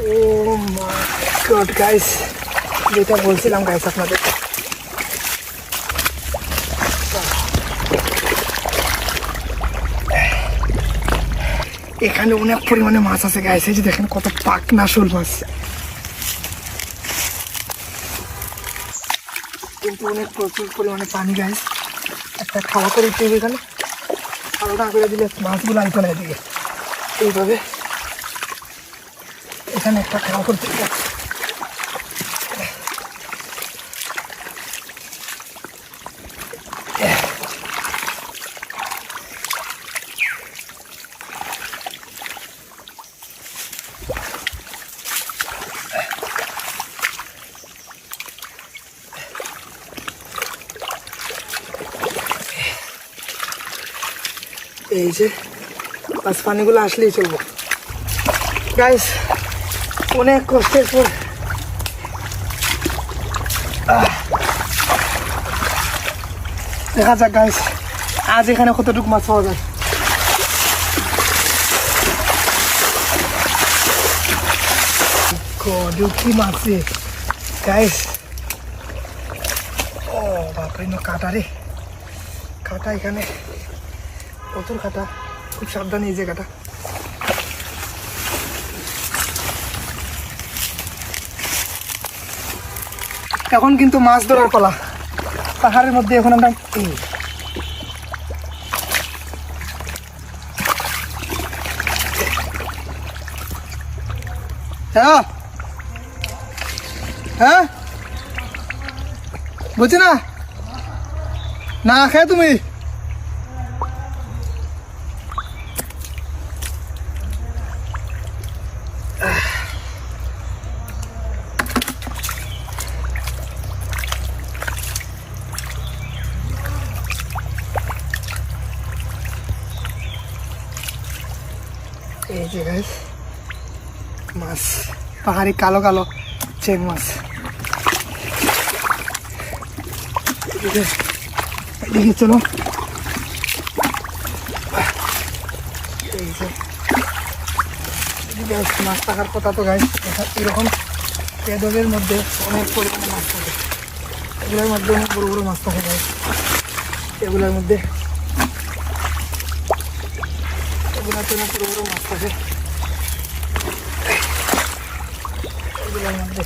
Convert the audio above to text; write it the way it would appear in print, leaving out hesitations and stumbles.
ও মাই god guys, যেটা বলছিলাম guys আপনাদের, এখানে অনেক পরিমাণে মাছ আছে গাইস। এই যে দেখেন কত পাকনা শোল মাছ, কিন্তু অনেক প্রচুর পরিমাণে পানি গাইস। একটা খাওয়া করে দিতে হবে এখানে, খাওয়াটা করে দিলে মাছগুলো আইতো না এদিকে। এইভাবে এখানে একটা খাওয়া করতে হবে। এই যে বাস পানিগুলো আসলেই চলবো গাইস। অনেক কষ্টের পর দেখা যাক গাইস আজ এখানে কতটুকু মাছ পাওয়া যায়। কি মাছ গাইস, ও বাপরে কাটা রে, কাটা এখানে প্রচুর কাটা, খুব সাবধানে এই জায়গাটা। এখন কিন্তু মাছ ধরার পালা পাহাড়ের মধ্যে। এখন আমরা হ্যাঁ হ্যাঁ বুঝছি না, না খেয়ে তুমি এই যে গাইস মাছ, পাহাড়ি কালো কালো চেং মাছ। এদিকে চলো, এই যে এদিকে মাছ থাকার কথা তো গাইস। এরকম পেদলের মধ্যে অনেক পরিমাণে মাছ থাকে, এগুলোর মধ্যে অনেক বড় বড় মাছ থাকে গাইস। এগুলোর মধ্যে এগুলোতে অনেক বড় বড় মাছ থাকে, এগুলোর মধ্যে